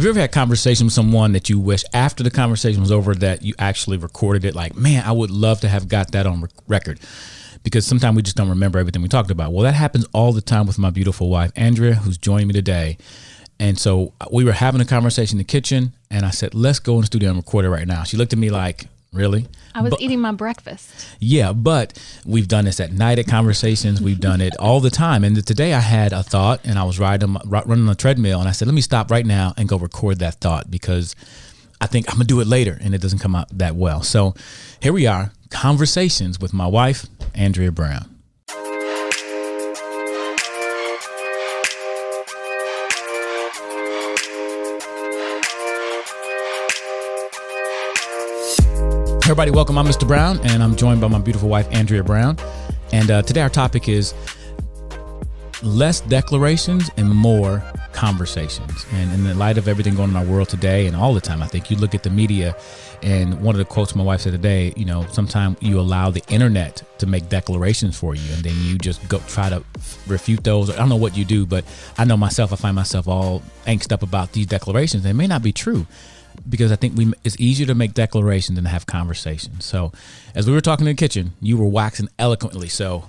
Have you ever had a conversation with someone that you wish after the conversation was over that you actually recorded it? Like, man, I would love to have got that on record, because sometimes we just don't remember everything we talked about. Well, that happens all the time with my beautiful wife, Andrea, who's joining me today. And so we were having a conversation in the kitchen, and I said, let's go in the studio and record it right now. She looked at me like, really? I was eating my breakfast. Yeah, but we've done this at night at conversations. We've done it all the time. And today I had a thought, and I was running on a treadmill, and I said, let me stop right now and go record that thought, because I think I'm going to do it later, and it doesn't come out that well. So here we are, conversations with my wife, Andrea Brown. Everybody, welcome. I'm Mr. Brown, and I'm joined by my beautiful wife, Andrea Brown. And today our topic is less declarations and more conversations. And in the light of everything going on in our world today and all the time, I think you look at the media, and one of the quotes my wife said today, you know, sometimes you allow the internet to make declarations for you, and then you just go try to refute those. I don't know what you do, but I know myself, I find myself all angst up about these declarations. They may not be true, because I think it's easier to make declarations than to have conversations. So as we were talking in the kitchen, you were waxing eloquently. So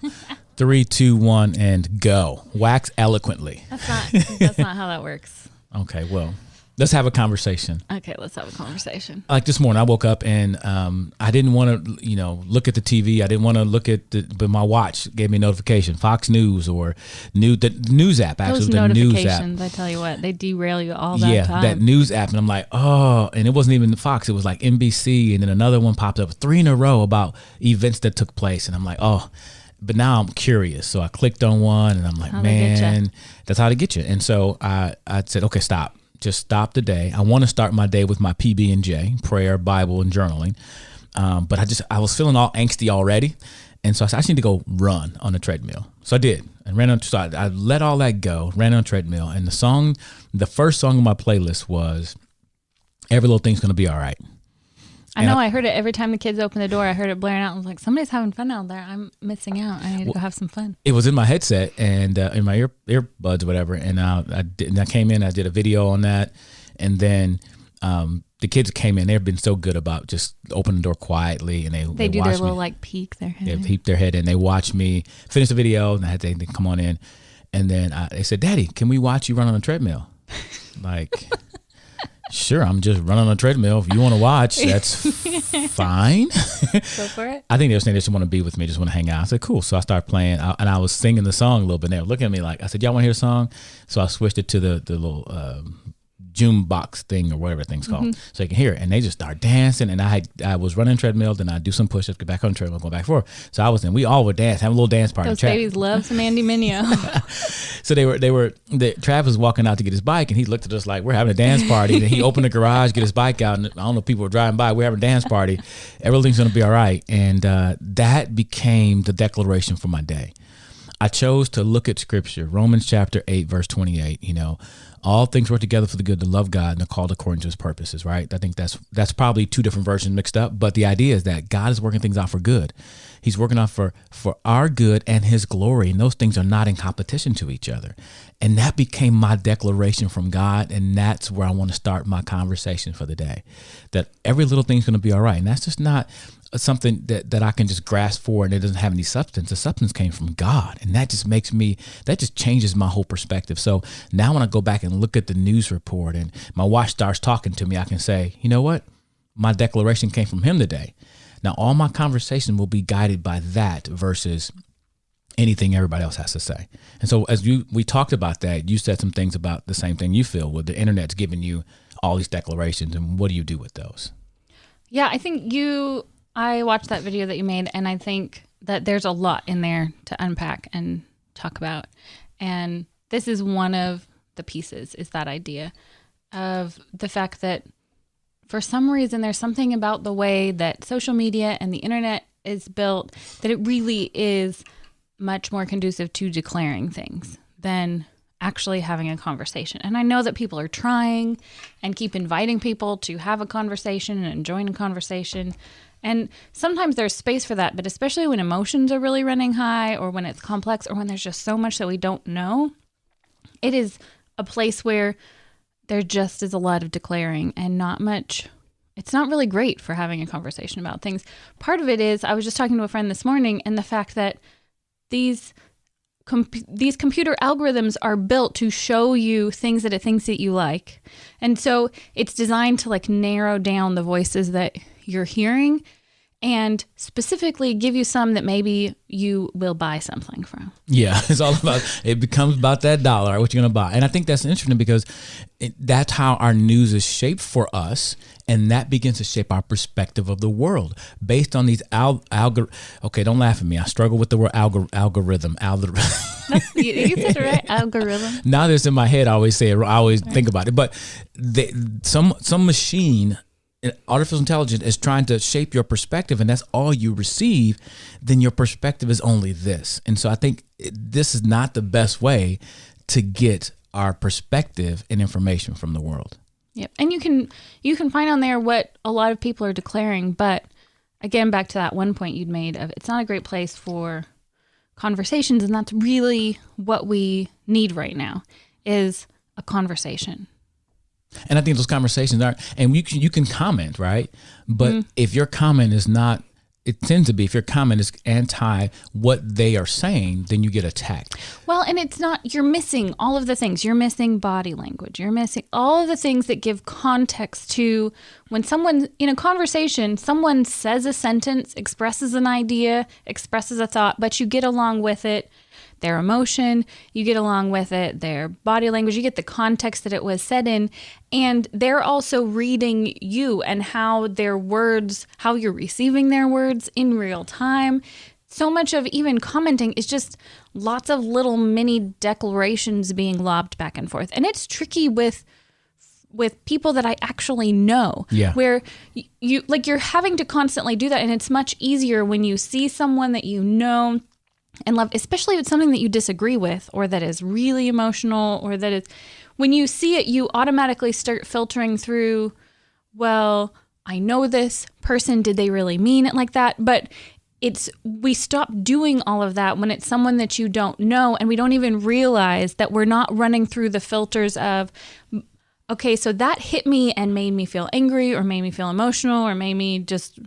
3, 2, 1, and go. Wax eloquently. That's not how that works. Okay, well, let's have a conversation. Okay, let's have a conversation. Like this morning, I woke up and I didn't want to, look at the TV. I didn't want to look at but my watch gave me a notification, Fox News or the news app. Actually, those the news app. notifications, I tell you what, they derail you all that time. Yeah, that news app, and I'm like, oh, and it wasn't even Fox. It was like NBC, and then another one popped up 3 in a row about events that took place, and I'm like, oh. But now I'm curious, so I clicked on one, and I'm like, man, that's how to get you. And so I said, okay, stop. Just stop the day. I want to start my day with my PB&J, prayer, Bible, and journaling. But I was feeling all angsty already. And so I said, I just need to go run on the treadmill. So I did. I let all that go, ran on a treadmill. And the first song on my playlist was Every Little Thing's Gonna Be All Right. I know. I heard it every time the kids opened the door. I heard it blaring out. I was like, somebody's having fun out there. I'm missing out. I need to go have some fun. It was in my headset and in my earbuds or whatever. And I came in. I did a video on that. And then the kids came in. They've been so good about just opening the door quietly, and they do watch their little me. peek their head. They peep their head in. They watch me finish the video, and they come on in. And then they said, "Daddy, can we watch you run on a treadmill?" Like. Sure, I'm just running on a treadmill. If you want to watch, that's fine. Go for it. I think they were saying they just want to be with me, just want to hang out. I said, cool. So I started playing, and I was singing the song a little bit. And they were looking at me like, I said, y'all want to hear a song? So I switched it to the little June box thing or whatever thing's called, so you can hear it. And they just start dancing. And I was running treadmill, then I'd do some push-ups, get back on the treadmill, go back and forth. So we all would dance, have a little dance party. Those babies love some Andy Mineo. So Trav was walking out to get his bike, and he looked at us like we're having a dance party. And he opened the garage, get his bike out, and I don't know, people were driving by. We're having a dance party. Everything's gonna be all right. And that became the declaration for my day. I chose to look at scripture, Romans chapter 8, verse 28, all things work together for the good to love God and are called according to his purposes, right? I think that's probably 2 different versions mixed up, but the idea is that God is working things out for good. He's working out for our good and his glory, and those things are not in competition to each other. And that became my declaration from God, and that's where I want to start my conversation for the day, that every little thing's going to be all right. And that's just not something that I can just grasp for, and it doesn't have any substance. The substance came from God, and that just changes my whole perspective. So now when I go back and look at the news report and my watch starts talking to me, I can say, you know what? My declaration came from him today. Now all my conversation will be guided by that versus anything everybody else has to say. And so as we talked about that, you said some things about the same thing you feel with the internet's giving you all these declarations, and what do you do with those? Yeah, I think I watched that video that you made, and I think that there's a lot in there to unpack and talk about. And this is one of the pieces, is that idea of the fact that for some reason there's something about the way that social media and the internet is built that it really is much more conducive to declaring things than actually having a conversation. And I know that people are trying and keep inviting people to have a conversation and join a conversation. And sometimes there's space for that, but especially when emotions are really running high, or when it's complex, or when there's just so much that we don't know, it is a place where there just is a lot of declaring and not much. It's not really great for having a conversation about things. Part of it is, I was just talking to a friend this morning, and the fact that these computer algorithms are built to show you things that it thinks that you like. And so it's designed to like narrow down the voices that you're hearing and specifically give you some that maybe you will buy something from. Yeah, it's all about, it becomes about that dollar, what you're going to buy. And I think that's interesting because that's how our news is shaped for us. And that begins to shape our perspective of the world based on these okay, don't laugh at me. I struggle with the word algorithm. You said it right, algorithm. Now that it's in my head, I always say it. I always think about it. But some machine, artificial intelligence, is trying to shape your perspective, and that's all you receive. Then your perspective is only this. And so I think this is not the best way to get our perspective and information from the world. Yep. And you can find on there what a lot of people are declaring, but again, back to that one point you'd made of it's not a great place for conversations, and that's really what we need right now is a conversation. And I think those conversations are, and you can comment, right? But if your comment is not, it tends to be, if your comment is anti what they are saying, then you get attacked. Well, and it's not, you're missing all of the things. You're missing body language. You're missing all of the things that give context to when someone, in a conversation, someone says a sentence, expresses an idea, expresses a thought, but you get along with it. Their emotion, you get along with it, their body language, you get the context that it was said in, and they're also reading you and how their words, how you're receiving their words in real time. So much of even commenting is just lots of little mini declarations being lobbed back and forth. And it's tricky with people that I actually know, where you're having to constantly do that. And it's much easier when you see someone that you know and love, especially if it's something that you disagree with or that is really emotional, or that is, when you see it, you automatically start filtering through, well, I know this person, did they really mean it like that? But we stop doing all of that when it's someone that you don't know, and we don't even realize that we're not running through the filters of, okay, so that hit me and made me feel angry or made me feel emotional or made me just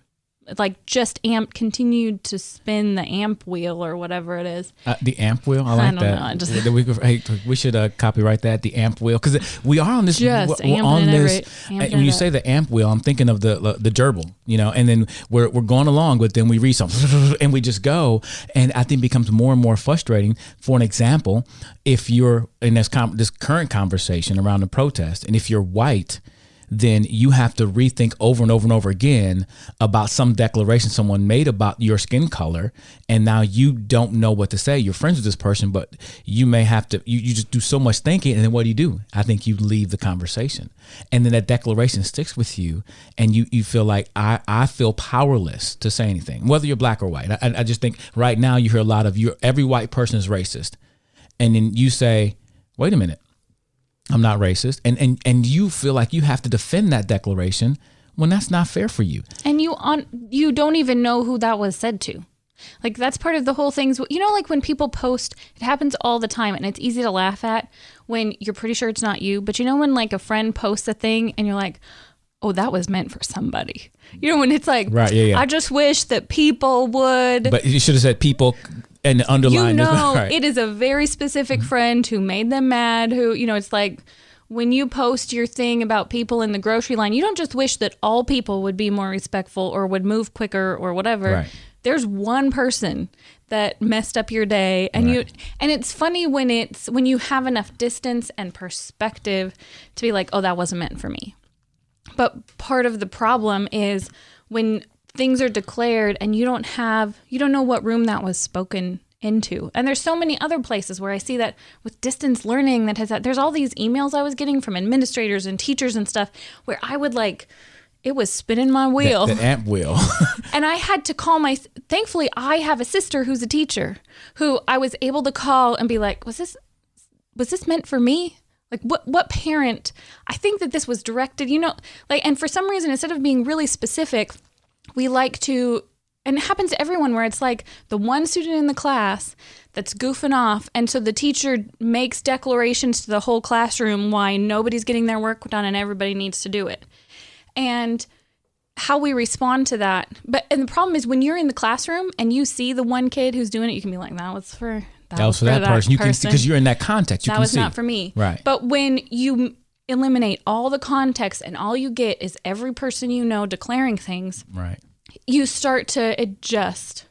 continued to spin the amp wheel or whatever it is. The amp wheel, I like that. We should copyright that, the amp wheel, because we are on this. We're on this. When you say the amp wheel, I'm thinking of the gerbil, and then we're going along, but then we read something and we just go, and I think it becomes more and more frustrating. For an example, if you're in this current conversation around the protest, and if you're white, then you have to rethink over and over and over again about some declaration someone made about your skin color. And now you don't know what to say. You're friends with this person, but you may have to, you just do so much thinking. And then what do? I think you leave the conversation. And then that declaration sticks with you. And you feel like, I feel powerless to say anything, whether you're black or white. I just think right now you hear a lot of every white person is racist. And then you say, wait a minute. I'm not racist. And you feel like you have to defend that declaration when that's not fair for you. And you don't even know who that was said to. Like, that's part of the whole thing. Like when people post, it happens all the time, and it's easy to laugh at when you're pretty sure it's not you. But when like a friend posts a thing and you're like, oh, that was meant for somebody. When it's like, right, yeah. I just wish that people would. But you should have said people. And the underline, right. It is a very specific friend who made them mad, who, it's like when you post your thing about people in the grocery line, you don't just wish that all people would be more respectful or would move quicker or whatever. Right. There's one person that messed up your day, and and it's funny when you have enough distance and perspective to be like, oh, that wasn't meant for me. But part of the problem is when things are declared and you don't know what room that was spoken into. And there's so many other places where I see that with distance learning there's all these emails I was getting from administrators and teachers and stuff where I would it was spinning my wheel. The amp wheel. And I had to call thankfully I have a sister who's a teacher who I was able to call and be like, was this meant for me? Like what parent? I think that this was directed, and for some reason, instead of being really specific, we like to and it happens to everyone, where it's like the one student in the class that's goofing off, and so the teacher makes declarations to the whole classroom why nobody's getting their work done and everybody needs to do it. And how we respond to that. And the problem is, when you're in the classroom and you see the one kid who's doing it, you can be like, that was for that person. You can see, because you're in that context. That was not for me. Right. But when you eliminate all the context and all you get is every person you know declaring things, right, you start to, it just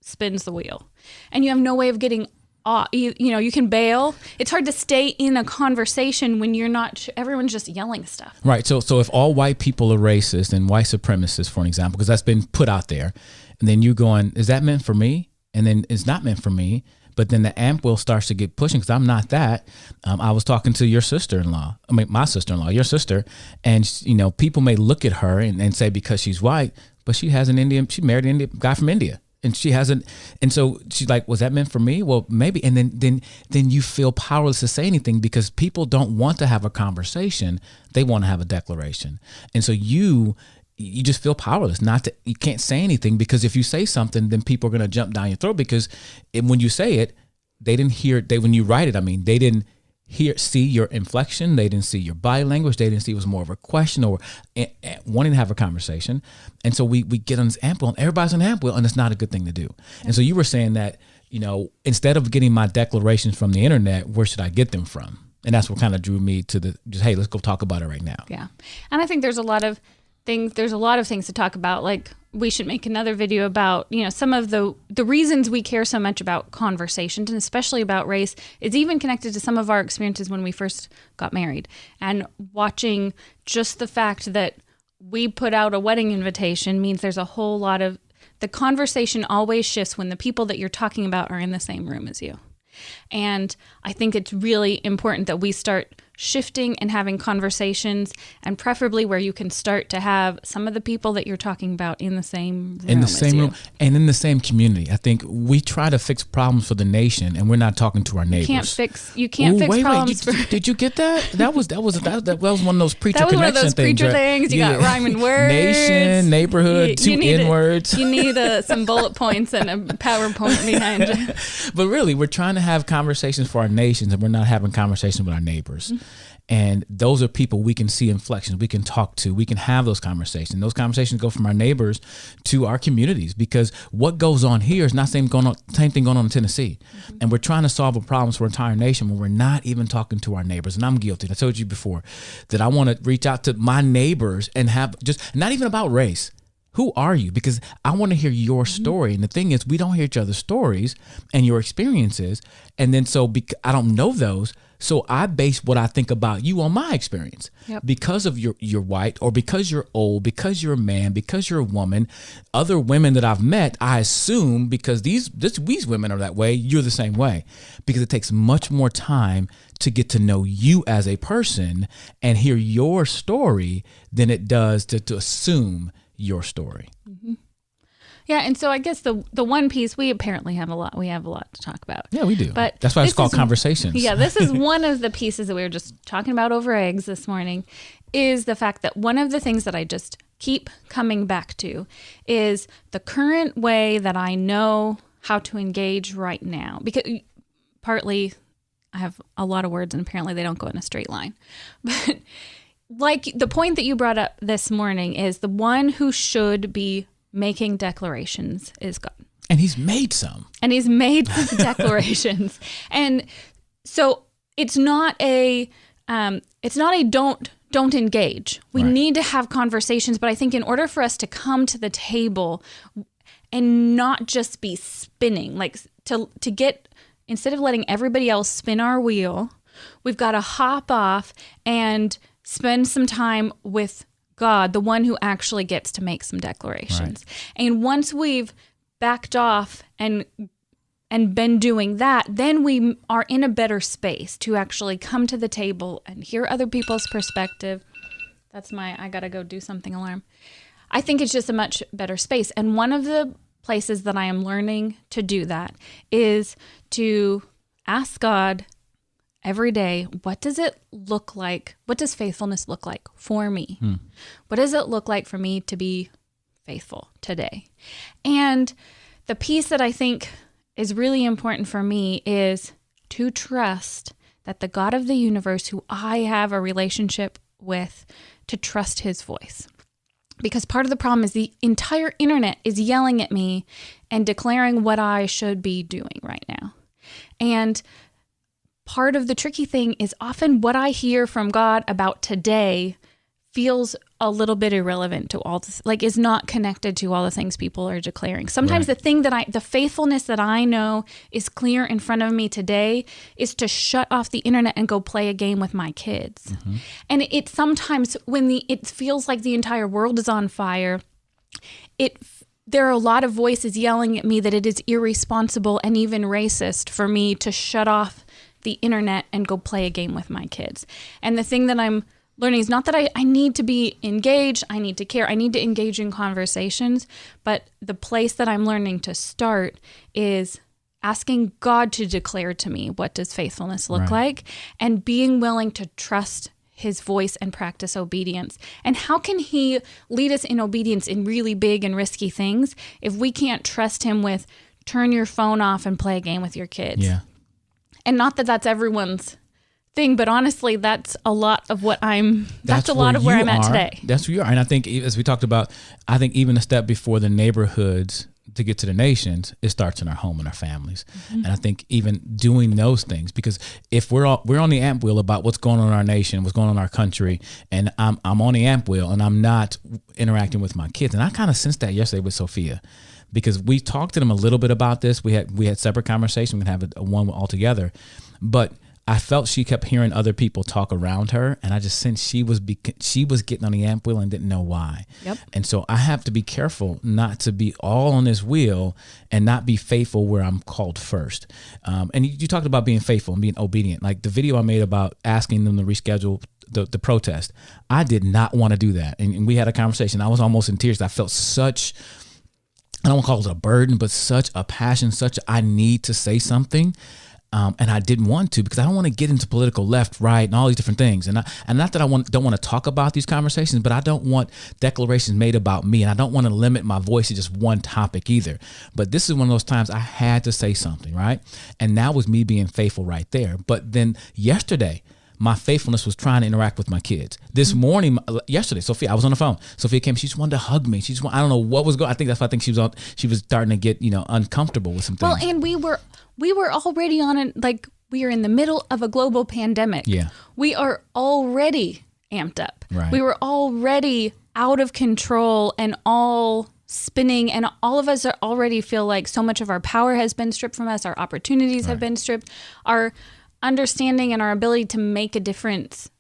spins the wheel, and you have no way of getting off. You can bail. It's hard to stay in a conversation when you're not, everyone's just yelling stuff. Right. So if all white people are racist and white supremacists, for an example, because that's been put out there, and then you're going, is that meant for me? And then it's not meant for me. But then the amp wheel starts to get pushing, because I'm not that. I was talking to your sister-in-law, my sister-in-law, your sister, and people may look at her and say, because she's white, but she married an Indian guy from India. And she hasn't, and so she's like, was that meant for me? Well, maybe. And then you feel powerless to say anything, because people don't want to have a conversation. They want to have a declaration. And so you just feel powerless. You can't say anything, because if you say something, then people are going to jump down your throat, because when you say it, they didn't hear it. When you write it, they didn't see your inflection. They didn't see your body language. They didn't see it was more of a question or wanting to have a conversation. And so we get on this amp wheel, and everybody's on the amp wheel, and it's not a good thing to do. And so you were saying that, instead of getting my declarations from the internet, where should I get them from? And that's what kind of drew me to hey, let's go talk about it right now. Yeah. And I think there's a lot of things to talk about. Like, we should make another video about, some of the reasons we care so much about conversations, and especially about race, is even connected to some of our experiences when we first got married, and watching just the fact that we put out a wedding invitation means there's a whole lot of, the conversation always shifts when the people that you're talking about are in the same room as you. And I think it's really important that we start shifting and having conversations, and preferably where you can start to have some of the people that you're talking about in the same room. In the same room and in the same community. I think we try to fix problems for the nation, and we're not talking to our neighbors. You can't fix problems. Did you get that? That was one of those preacher connection things. That was one of those preacher things. You got rhyming words. Nation, neighborhood, two N-words. You need some bullet points and a PowerPoint behind you. But really, we're trying to have conversations for our nations, and we're not having conversations with our neighbors. Mm-hmm. And those are people we can see inflections, we can talk to, we can have those conversations. Those conversations go from our neighbors to our communities, because what goes on here is not same thing going on in Tennessee. Mm-hmm. And we're trying to solve a problem for our entire nation when we're not even talking to our neighbors. And I'm guilty. I told you before that I want to reach out to my neighbors and have just not even about race. Who are you? Because I want to hear your story. And the thing is, we don't hear each other's stories and your experiences. And then I don't know those. So I base what I think about you on my experience. Yep. Because of you're white, or because you're old, because you're a man, because you're a woman. Other women that I've met, I assume because these women are that way, you're the same way. Because it takes much more time to get to know you as a person and hear your story than it does to assume your story. Mm-hmm. Yeah, and so I guess the one piece, we apparently have a lot to talk about. Yeah, we do. But that's why it's called conversations. Yeah, this is one of the pieces that we were just talking about over eggs this morning, is the fact that one of the things that I just keep coming back to is the current way that I know how to engage right now. Because partly I have a lot of words, and apparently they don't go in a straight line. But like the point that you brought up this morning is the one who should be making declarations is God. And he's made some. Declarations. And so it's not a don't engage. We need to have conversations, but I think in order for us to come to the table and not just be spinning, like to get, instead of letting everybody else spin our wheel, we've got to hop off and spend some time with God, the one who actually gets to make some declarations. Right. And once we've backed off and been doing that, then we are in a better space to actually come to the table and hear other people's perspective. That's my I gotta go do something alarm. I think it's just a much better space. And one of the places that I am learning to do that is to ask God every day, what does it look like? What does faithfulness look like for me? What does it look like for me to be faithful today? And the piece that I think is really important for me is to trust that the God of the universe, who I have a relationship with, to trust his voice. Because part of the problem is the entire internet is yelling at me and declaring what I should be doing right now. And part of the tricky thing is often what I hear from God about today feels a little bit irrelevant to all this, like is not connected to all the things people are declaring. Sometimes the faithfulness that I know is clear in front of me today is to shut off the internet and go play a game with my kids. Mm-hmm. And it sometimes when it feels like the entire world is on fire, there are a lot of voices yelling at me that it is irresponsible and even racist for me to shut off the internet and go play a game with my kids. And the thing that I'm learning is not that I need to be engaged, I need to care, I need to engage in conversations, but the place that I'm learning to start is asking God to declare to me, what does faithfulness look like? And being willing to trust his voice and practice obedience. And how can he lead us in obedience in really big and risky things if we can't trust him with turn your phone off and play a game with your kids? Yeah. And not that that's everyone's thing, but honestly, that's a lot of what that's a lot of where I'm at today. That's where you are. And I think, as we talked about, I think even a step before the neighborhoods to get to the nations, it starts in our home and our families. Mm-hmm. And I think even doing those things, because if we're on the amp wheel about what's going on in our nation, what's going on in our country, and I'm on the amp wheel and I'm not interacting with my kids. And I kind of sensed that yesterday with Sophia, because we talked to them a little bit about this. We had separate conversations. We can have a one all together, but I felt she kept hearing other people talk around her, and I just sensed she was getting on the amp wheel and didn't know why. Yep. And so I have to be careful not to be all on this wheel and not be faithful where I'm called first. And you talked about being faithful and being obedient. Like the video I made about asking them to reschedule the protest, I did not want to do that. And we had a conversation. I was almost in tears. I felt such, I don't want to call it a burden, but such a passion, I need to say something. And I didn't want to, because I don't want to get into political left, right, and all these different things. And not that I don't want to talk about these conversations, but I don't want declarations made about me, and I don't want to limit my voice to just one topic either. But this is one of those times I had to say something, right? And that was me being faithful right there. But then yesterday, my faithfulness was trying to interact with my kids. This morning, yesterday, Sophia, I was on the phone. Sophia came. She just wanted to hug me. I don't know what was going. I think that's why she was starting to get uncomfortable with some things. Well, and we were already on it. Like, we are in the middle of a global pandemic. Yeah, we are already amped up. Right. We were already out of control and all spinning, and all of us already feel like so much of our power has been stripped from us. Our opportunities have been stripped. Our understanding and our ability to make a difference,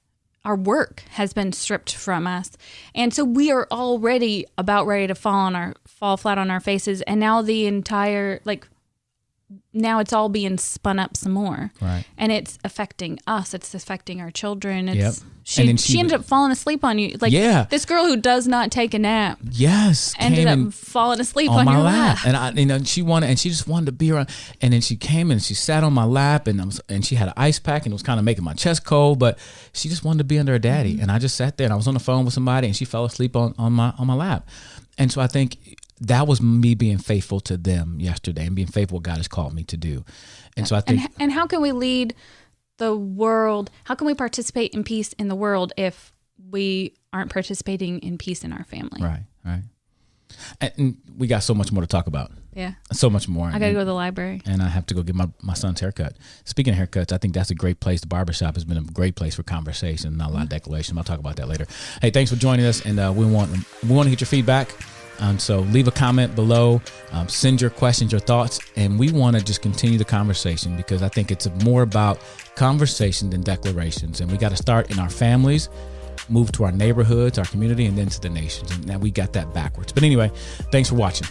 our work has been stripped from us. And so we are already about ready to fall flat on our faces. And now now it's all being spun up some more. Right. And it's affecting us. It's affecting our children. She ended up falling asleep on you. This girl who does not take a nap. Yes. Ended up falling asleep on your lap. And she just wanted to be around. And then she came and she sat on my lap, and she had an ice pack, and it was kind of making my chest cold, but she just wanted to be under her daddy. Mm-hmm. And I just sat there, and I was on the phone with somebody, and she fell asleep on my lap. And so I think that was me being faithful to them yesterday and being faithful what God has called me to do. And so I think... And how can we lead the world? How can we participate in peace in the world if we aren't participating in peace in our family? Right. And we got so much more to talk about. Yeah. So much more. I got to go to the library. And I have to go get my son's haircut. Speaking of haircuts, I think that's a great place. The barbershop has been a great place for conversation, not a lot of declaration. I'll talk about that later. Hey, thanks for joining us. And we want to get your feedback. So leave a comment below, send your questions, your thoughts, and we want to just continue the conversation, because I think it's more about conversation than declarations. And we got to start in our families, move to our neighborhoods, our community, and then to the nations. And now we got that backwards. But anyway, thanks for watching.